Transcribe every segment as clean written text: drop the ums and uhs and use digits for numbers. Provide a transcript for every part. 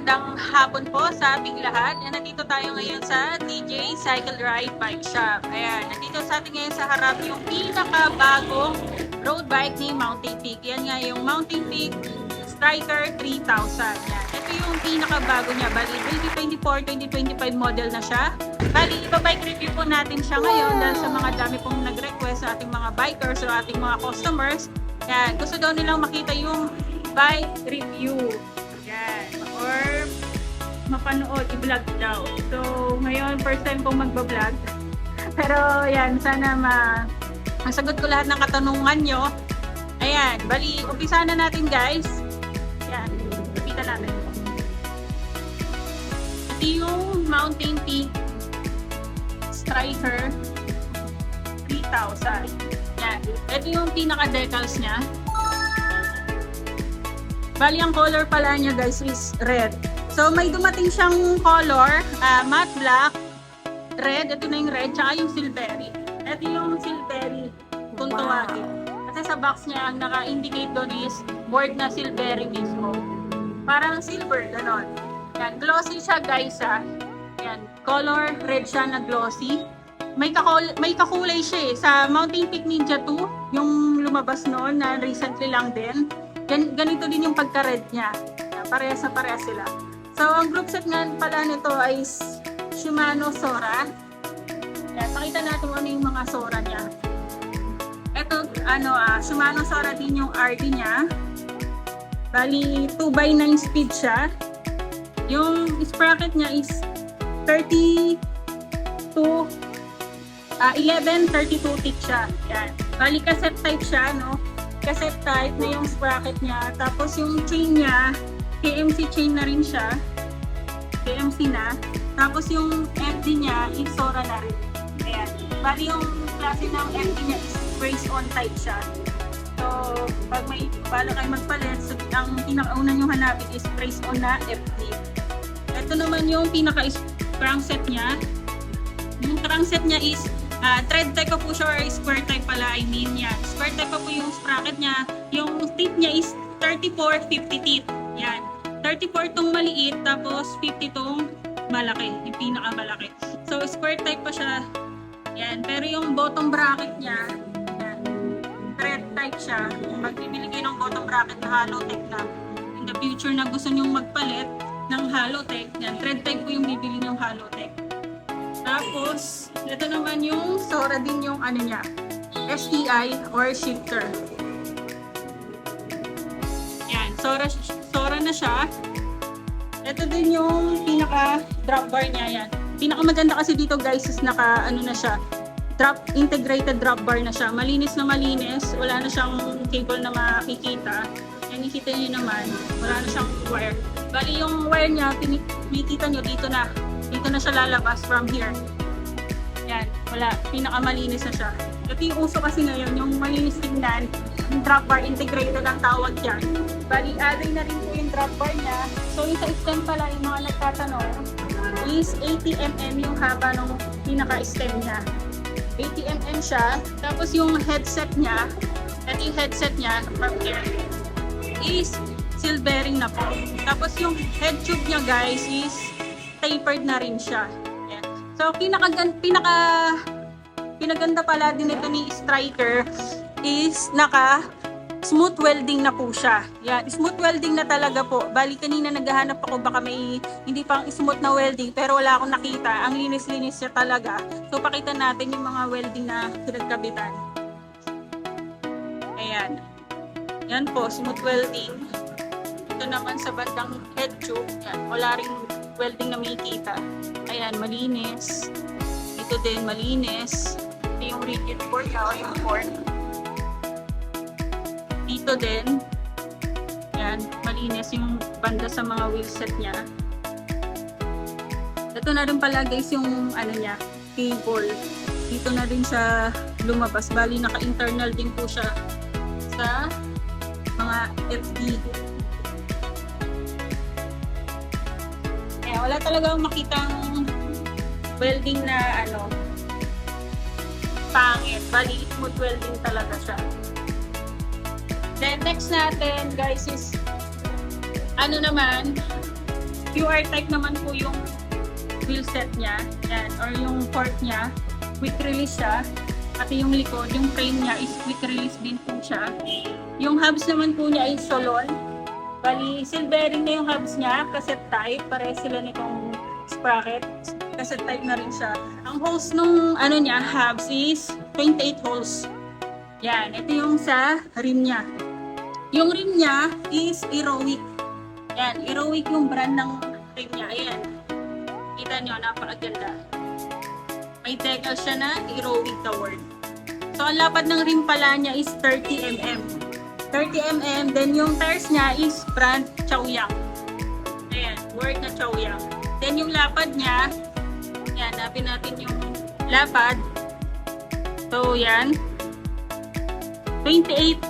magandang hapon po sa ating lahat. Nandito tayo ngayon sa DJ Cycle Ride Bike Shop. Ayan, nandito sa ating ngayon sa harap yung pinakabagong road bike ni Mountain Peak. Yan nga yung Mountain Peak Striker 3000. Yan. Ito yung pinakabago niya. Bali, 2024-2025 model na siya. Bali, ibabike review po natin siya ngayon dahil sa mga dami pong nag-request sa ating mga bikers o ating mga customers. Yan, gusto daw nilang makita yung bike review. Yan. Or mapanood, i-vlog daw. So, ngayon, first time kong magbablog. Pero, yan, sana masagot ko lahat ng katanungan nyo. Ayan, bali, umpisa na natin guys. Yan, upita natin. Ito yung Mountain Peak Striker 3000. Yan, ito yung pinaka-decals niya. Bali, ang color pala niya guys is red. So, may dumating siyang color, matte black, red, ito na yung red, tsaka yung silvery. Ito yung silvery, kung tawagin. Kasi sa box niya, ang naka-indicate doon is board na silvery mismo. Parang silver, ganon. Yan, glossy siya guys Yan, color red siya na glossy. May kakulay siya sa Mountain Peak Ninja 2, yung lumabas noon na recently lang din. Ganito din yung pagka-red niya. Parehas na parehas sila. So, ang group set nga pala nito ay Shimano Sora. Yan, pakita natin ano yung mga Sora niya. Ito, Shimano Sora din yung RD niya. Bali, 2x9 speed siya. Yung sprocket niya is 32 thick siya. Yan. Bali, cassette type siya, no? Cassette type na yung sprocket niya. Tapos yung chain niya, KMC chain na rin siya. KMC na. Tapos yung FD niya, is Sora na rin. Ayan. Bali yung klase ng FD niya is brace-on type siya. So, pag may bala kayo magpalit, so, ang pinakauna nyo hanapin is brace-on na FD. Ito naman yung pinaka-crankset niya. Yung crankset niya is thread type pa po siya or square type pala, I mean yan. Square type pa po yung sprocket niya. Yung teeth niya is 34-50 teeth. Yan. 34 tong maliit, tapos 50 tong malaki. Yung pinakamalaki. So, square type pa siya. Yan. Pero yung bottom bracket niya, yan. Thread type siya. Pag bibili kayo ng bottom bracket na Halotech na, in the future na gusto nyong magpalit ng Halotech, yan. Thread type po yung bibili ng Halotech. Tapos, ito naman yung Sora din yung ano niya, STI or shifter. Yan, Sora na siya. Ito din yung pinaka drop bar niya, yan. Pinaka maganda kasi dito guys is naka ano na siya, integrated drop bar na siya. Malinis na malinis, wala na siyang cable na makikita. Yan, nakita niyo naman, wala na siyang wire. Bali yung wire niya, makikita niyo dito na siya lalabas from here. Yan, wala, pinakamalinis na siya. Ito yung uso kasi ngayon, yung malinis tingnan, yung drop bar integrated ang tawag dyan. Bali, alloy na rin po yung drop bar niya. So, yung sa stem pala, yung mga nagtatanong, is 80mm yung haba ng pinaka-stem niya. 80mm siya. Tapos yung headset niya, at yung headset niya, from here, is silvering na po. Tapos yung head tube niya guys, is tapered na rin siya. Ayan. So, pinaganda pala din ito ni Striker is smooth welding na po siya. Yan, smooth welding na talaga po. Bali kanina naghahanap ako baka may hindi pang smooth na welding pero wala akong nakita. Ang linis-linis siya talaga. So, pakita natin yung mga welding na pinagkabitan. Ayan. Yan po, smooth welding. Ito naman sa bandang head tube. Yan, wala ring welding na makikita. Ayan, malinis. Ito din, malinis. Ito yung rigid board o yung fork. Dito din. Ayan, malinis yung banda sa mga wheelset niya. Ito na rin pala guys yung ano niya, cable. Dito na rin siya lumabas. Bali, naka-internal din po siya sa mga FD. Wala talagang makitang welding na pangit. Bali, smooth welding talaga siya. Then, next natin, guys, is ano naman, QR type naman po yung wheel set niya. Yan, or yung fork niya. Quick release siya. Pati yung likod, yung frame niya is quick release din po siya. Yung hubs naman po niya is Solon. Bali, silvering na yung hubs niya, cassette type. Pareho sila nitong sprocket. Cassette type na rin siya. Ang holes nung ano niya, hubs is 28 holes. Yan, ito yung sa rim niya. Yung rim niya is Aerowick. Yan, Aerowick yung brand ng rim niya. Ayan. Kita nyo, napakaganda. May decal siya na Aerowick the word. So, ang lapad ng rim pala niya is 30 mm. 30 mm. Then, yung tires niya is brand Chaoyang. Ayan, word na Chaoyang. Then, yung lapad niya, yan, napin natin yung lapad. So, yan. 28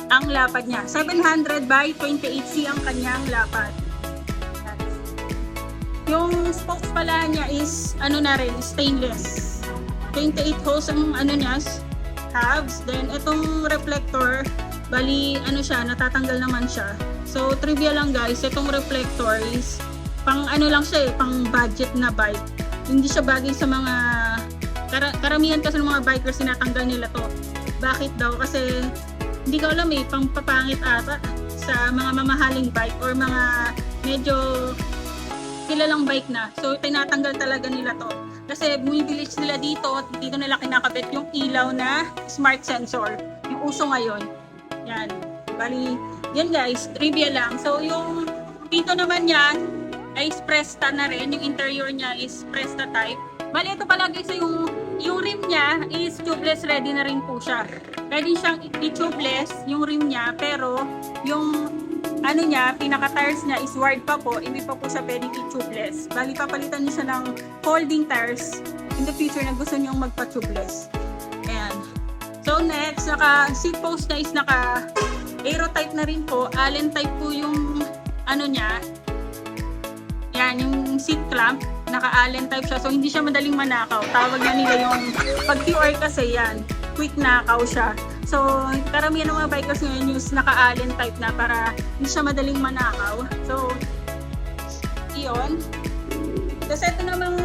ang lapad niya. 700 by 28C ang kanyang lapad. Yung spokes pala niya is, ano na rin, stainless. 28 holes ang ano niya, hubs. Then, itong reflector, bali, ano siya, natatanggal naman siya. So, trivia lang guys, itong reflector is, pang ano lang siya pang budget na bike. Hindi siya bagay sa mga, karamihan kasi ng mga bikers, sinatanggal nila to. Bakit daw? Kasi, hindi ko alam pang papangit ata sa mga mamahaling bike or mga medyo kilalang bike na. So, tinatanggal talaga nila to. Kasi bumibili sila dito at dito nila kinakabit yung ilaw na smart sensor. Yung uso ngayon. Yan. Bali, yan guys, trivia lang. So, yung dito naman yan ay Presta na rin. Yung interior niya is Presta type. Bali, ito pala guys, yung rim niya is tubeless ready na rin po siya. Pwede siyang i-tubeless yung rim niya, pero yung ano niya, pinaka-tires niya is wired pa po, hindi pa po siya pwedeng i-tubeless. Bali, papalitan niyo siya ng folding tires in the future na gusto niyong magpa-tubeless. Ayan. So next, seat post na is Aero type na rin po. Allen type po yung ano niya. Yan, yung seat clamp. Naka-Allen type siya. So, hindi siya madaling manakaw. Tawag na nila yung pag QR kasi yan. Quick nakaw siya. So, karamihan ng mga bikers ngayon use naka-Allen type na para hindi siya madaling manakaw. So, iyon. Tapos ito namang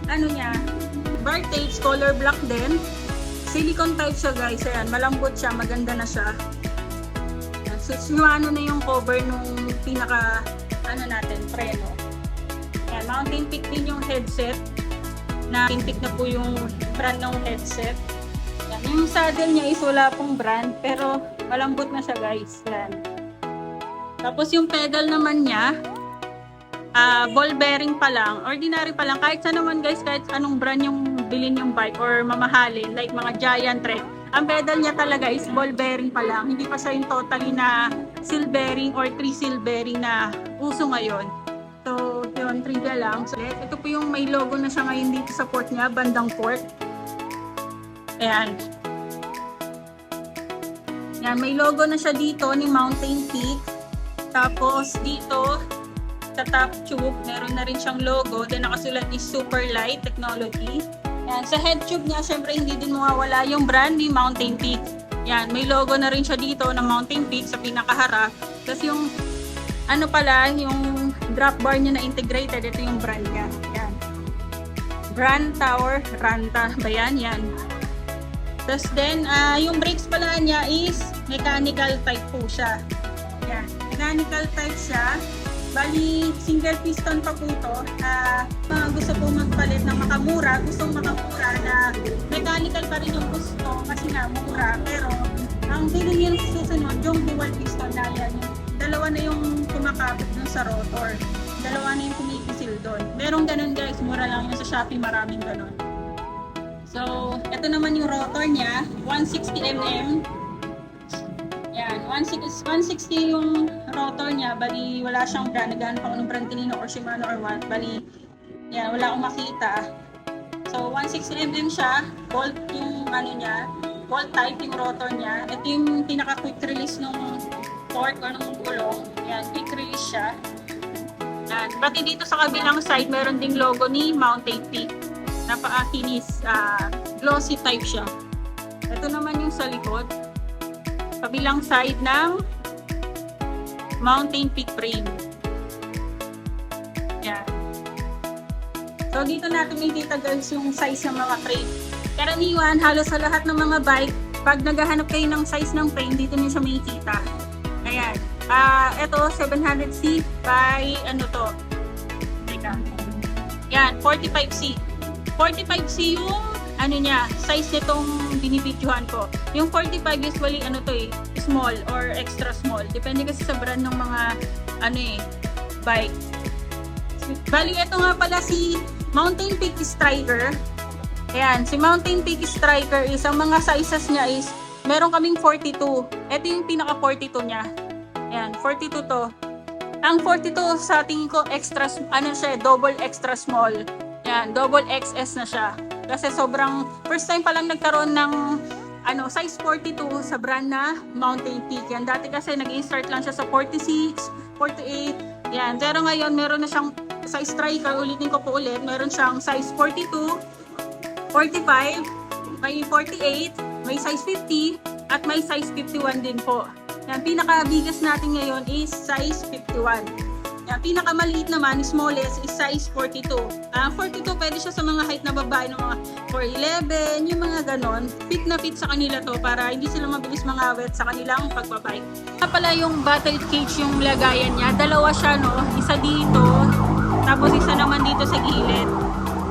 ano niya, bar tapes, color black din. Silicone type siya guys. Ayan, malambot siya. Maganda na siya. So, ano na yung cover nung pinaka ano natin, preno. Yan, Mountain Peak din yung headset. Na Mountain Peak na po yung brand ng headset. Yan, yung saddle niya is wala pong brand, pero malambot na siya guys. Yan. Tapos yung pedal naman niya, ball bearing pa lang, ordinary pa lang. Kahit saan naman guys, kahit anong brand yung bilhin yung bike or mamahalin, like mga Giant Trek. Ang pedal niya talaga is ball bearing pa lang. Hindi pa siya yung totally na seal bearing or 3-seal bearing na uso ngayon. So, yun, trivia lang. So, ito po yung may logo na siya ngayon dito sa port niya, bandang port. Ayan. Yan, may logo na siya dito ni Mountain Peak. Tapos, dito, sa top tube, meron na rin siyang logo. Then, nakasulat is Super Light Technology. Yan, sa head tube niya, syempre hindi din mawawala yung brand ni Mountain Peak. Yan, may logo na rin siya dito ng Mountain Peak sa pinakaharap. Tapos yung, ano pala, yung drop bar niya na integrated, ito yung brand niya. Yan. Brand Tower Ranta ba yan? Yan. Tapos then, yung brakes pala niya is mechanical type po siya. Yan. Mechanical type siya. Bali, single piston pa po ito. Gusto po magpalit ng makamura, gustong makamura na mechanical pa rin yung gusto kasi nga mura. Pero, ang feeling yung susunod, yung dual piston na yan. Dalawa na yung kumakapit dun sa rotor. Dalawa na yung kumikisil doon. Merong ganun guys, mura lang yun sa Shopee, maraming ganun. So, ito naman yung rotor niya, 160mm. Yan, 160 yung rotor niya, bali wala siyang brand, naghahanap ako ng brand kanino or Shimano or what, bali yan, wala akong makita. So 160mm siya, bolt yung ano niya, bolt type yung rotor niya. Ito yung pinaka quick release ng torque o ng gulong, yan, quick release siya. Yan, pati dito sa kabilang side, meron ding logo ni Mountain Peak. Napaka-kinis, glossy type siya. Ito naman yung sa likod. Kabilang side ng Mountain Peak frame. So dito natin makikita guys yung size ng mga frame. Karaniwan, halos sa lahat ng mga bike, pag naghahanap kayo ng size ng frame, dito nyo siya makikita. Ayan. Ito, 700C by ano to? Teka. Yan, 45C. 45C yung ano niya, size nitong binibidyohan ko. Yung 45 usually ano to small or extra small. Depende kasi sa brand ng mga bike. Bali, ito nga pala si Mountain Peak Striker. Ayan, si Mountain Peak Striker is, ang mga sizes niya is, meron kaming 42. Ito yung pinaka 42 niya. Ayan, 42 to. Ang 42 sa tingin ko extra, double extra small. Ayan, double XS na siya. Kasi sobrang, first time pa lang nagkaroon ng size 42 sa brand na Mountain Peak. Yan, dati kasi nag-start lang siya sa 46, 48. Yan, pero ngayon meron na siyang size striker, ulitin ko po ulit, meron siyang size 42, 45, may 48, may size 50, at may size 51 din po. Yan, pinaka-biggest natin ngayon is size 51. Yan, pinakamaliit naman, smallest, is size 42. 42 pwede siya sa mga height na babae ng mga 4'11", yung mga ganon. Fit na fit sa kanila to para hindi sila mabilis mangawit sa kanilang pagbabike. Pala yung battle cage yung lagayan niya, dalawa siya no, isa dito, tapos isa naman dito sa gilid.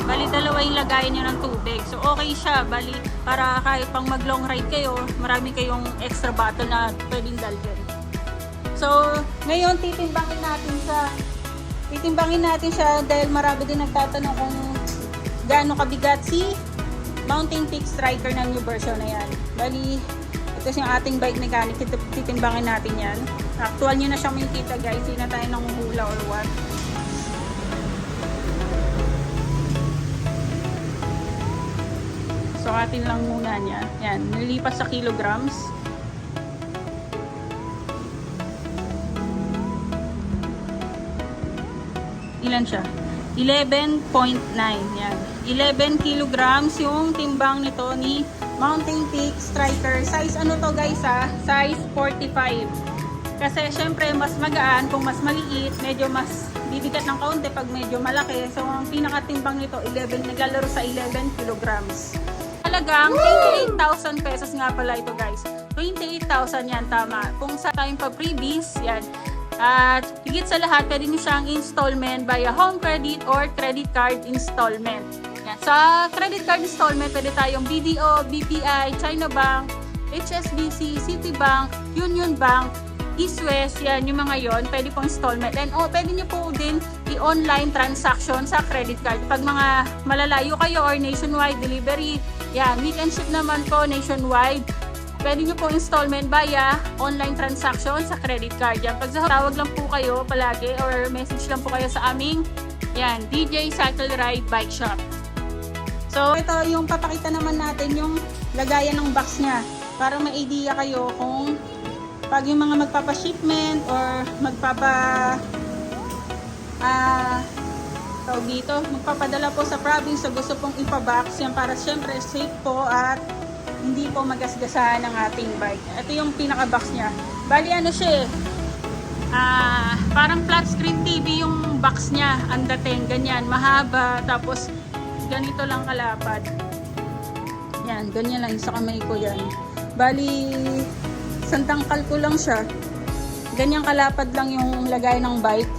Bali, dalawa yung lagayan niya ng tubig. So, okay siya. Bali, para kahit pang mag-long ride kayo, marami kayong extra bottle na pwedeng dalhin. So, ngayon titimbangin natin siya dahil marami din nagtatanong kung gaano kabigat si Mountain Peak Striker na new version na yan. Bali, ito yung ating bike mechanic, titimbangin natin yan. Actual nyo na siyang makikita guys, hindi na tayo nanguhula or what. So, atin lang muna niya. Yan, nilipas sa kilograms. Ilan siya? 11.9. Yan. 11 kilograms yung timbang nito ni Mountain Peak Striker. Size ano to guys Size 45. Kasi syempre mas magaan kung mas maliit, medyo mas bibigat ng kaunti pag medyo malaki. So ang pinakatimbang nito 11, naglalaro sa 11 kilograms. Talagang 28,000 pesos nga pala ito guys. 28,000 yan, tama. Kung sa tayong pa-freebies, yan. At higit sa lahat, pwede nyo siyang installment via home credit or credit card installment. Yan. Sa credit card installment, pwede tayong BDO, BPI, China Bank, HSBC, Citibank, Union Bank, East West, yan, yung mga yon, pwede pong installment. And pwede nyo po din i-online transaction sa credit card. Pag mga malalayo kayo or nationwide delivery, yan, weekend ship naman po nationwide. Pwede nyo po installment via online transaction sa credit card. Yan, pag tawag lang po kayo palagi or message lang po kayo sa aming yan, DJ Cycle Ride Bike Shop. So, ito yung papakita naman natin yung lagayan ng box niya para may idea kayo kung pag yung mga magpapa-shipment or magpapadala po sa province so gusto pong ipa-box yan para syempre safe po at hindi po magasgasahan ng ating bike. Ito yung pinaka-box niya. Bali ano siya parang flat screen TV yung box niya. Ang dating, ganyan, mahaba. Tapos, ganito lang kalapad. Yan, ganyan lang. Sa kamay ko yan. Bali, santangkal ko lang siya. Ganyang kalapad lang yung lagay ng bike.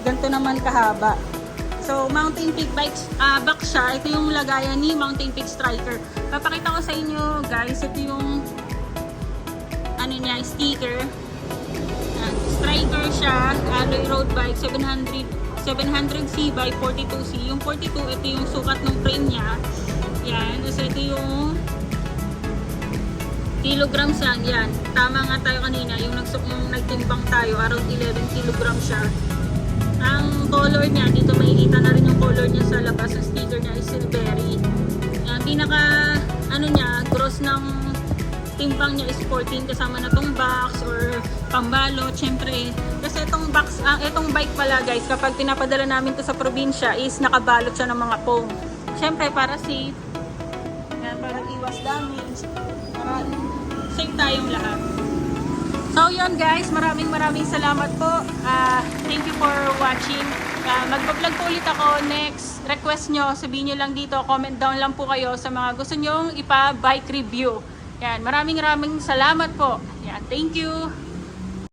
Ganito naman kahaba. So, Mountain Peak bikes, box siya. Ito yung lagayan ni Mountain Peak Striker. Papakita ko sa inyo, guys. Ito yung sticker. Striker siya. Alloy road bike. 700C by 42C. Yung 42, ito yung sukat ng frame niya. Yan. So, ito yung kilograms lang. Yan. Tama nga tayo kanina. Yung nagtimbang tayo. Around 11 kilograms siya. Ang color niya, dito makikita na rin yung color niya sa labas. Ang sticker niya is silvery. Pinaka, gross ng timbang niya is 14 kasama na tong box or pambalot. Siyempre, kasi itong box, itong bike pala guys, kapag pinapadala namin to sa probinsya is nakabalot siya ng mga foam. Siyempre, para safe. Yan, para iwas damage. Para safe tayong lahat. So yun guys, maraming salamat po. Thank you for watching. Magbablog po ulit ako next. Request nyo, sabihin nyo lang dito, comment down lang po kayo sa mga gusto nyong ipa-bike review. Yan, maraming salamat po. Yan, thank you.